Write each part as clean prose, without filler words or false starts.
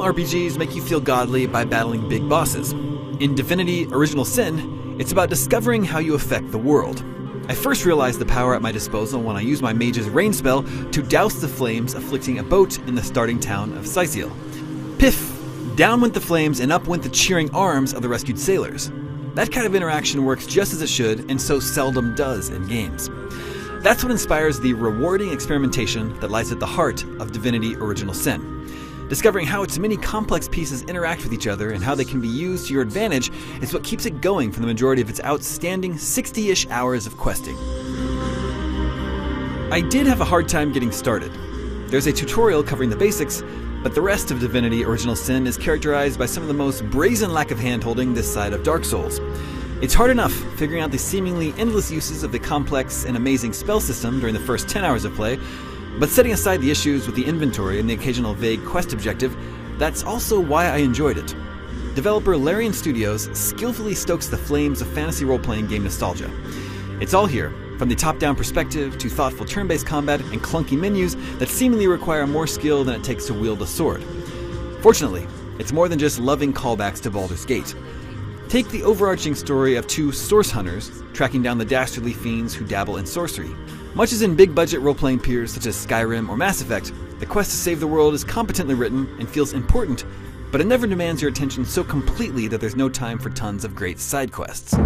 RPGs make you feel godly by battling big bosses. In Divinity Original Sin, it's about discovering how you affect the world. I first realized the power at my disposal when I used my mage's rain spell to douse the flames afflicting a boat in the starting town of Sicil. Piff! Down went the flames and up went the cheering arms of the rescued sailors. That kind of interaction works just as it should, and so seldom does in games. That's what inspires the rewarding experimentation that lies at the heart of Divinity Original Sin. Discovering how its many complex pieces interact with each other and how they can be used to your advantage is what keeps it going for the majority of its outstanding 60-ish hours of questing. I did have a hard time getting started. There's a tutorial covering the basics, but the rest of Divinity Original Sin is characterized by some of the most brazen lack of handholding this side of Dark Souls. It's hard enough figuring out the seemingly endless uses of the complex and amazing spell system during the first 10 hours of play, but setting aside the issues with the inventory and the occasional vague quest objective, that's also why I enjoyed it. Developer Larian Studios skillfully stokes the flames of fantasy role-playing game nostalgia. It's all here, from the top-down perspective to thoughtful turn-based combat and clunky menus that seemingly require more skill than it takes to wield a sword. Fortunately, it's more than just loving callbacks to Baldur's Gate. Take the overarching story of two source hunters tracking down the dastardly fiends who dabble in sorcery. Much as in big-budget role-playing peers such as Skyrim or Mass Effect, the quest to save the world is competently written and feels important, but it never demands your attention so completely that there's no time for tons of great side quests.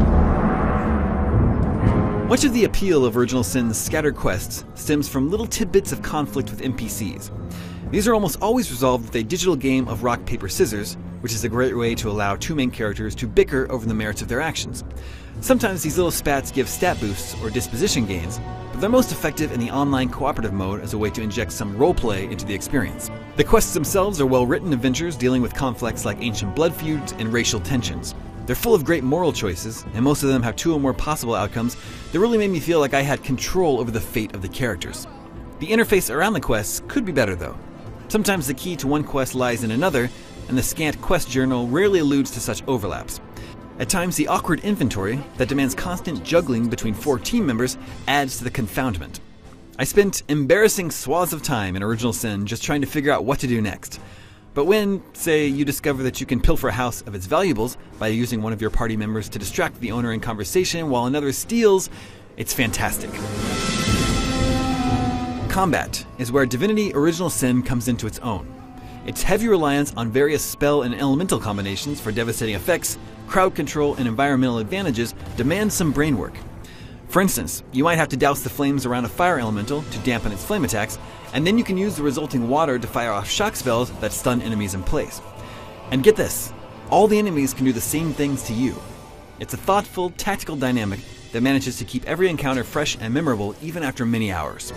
Much of the appeal of Original Sin's scattered quests stems from little tidbits of conflict with NPCs. These are almost always resolved with a digital game of rock, paper, scissors, which is a great way to allow two main characters to bicker over the merits of their actions. Sometimes these little spats give stat boosts or disposition gains, but they're most effective in the online cooperative mode as a way to inject some roleplay into the experience. The quests themselves are well-written adventures dealing with conflicts like ancient blood feuds and racial tensions. They're full of great moral choices, and most of them have two or more possible outcomes that really made me feel like I had control over the fate of the characters. The interface around the quests could be better though. Sometimes the key to one quest lies in another, and the scant quest journal rarely alludes to such overlaps. At times, the awkward inventory that demands constant juggling between 4 team members adds to the confoundment. I spent embarrassing swaths of time in Original Sin just trying to figure out what to do next. But when, say, you discover that you can pilfer a house of its valuables by using one of your party members to distract the owner in conversation while another steals, it's fantastic. Combat is where Divinity Original Sin comes into its own. Its heavy reliance on various spell and elemental combinations for devastating effects, crowd control, and environmental advantages demands some brain work. For instance, you might have to douse the flames around a fire elemental to dampen its flame attacks, and then you can use the resulting water to fire off shock spells that stun enemies in place. And get this, all the enemies can do the same things to you. It's a thoughtful, tactical dynamic that manages to keep every encounter fresh and memorable even after many hours.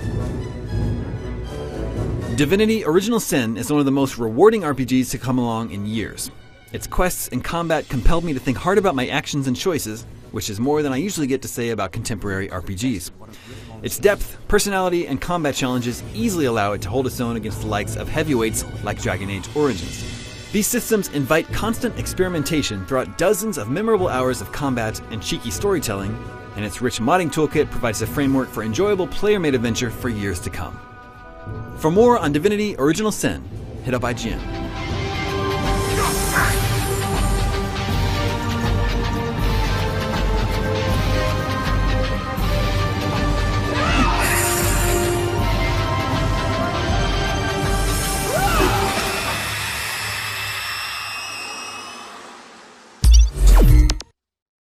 Divinity Original Sin is one of the most rewarding RPGs to come along in years. Its quests and combat compelled me to think hard about my actions and choices, which is more than I usually get to say about contemporary RPGs. Its depth, personality, and combat challenges easily allow it to hold its own against the likes of heavyweights like Dragon Age Origins. These systems invite constant experimentation throughout dozens of memorable hours of combat and cheeky storytelling, and its rich modding toolkit provides a framework for enjoyable player-made adventure for years to come. For more on Divinity Original Sin, hit up IGN.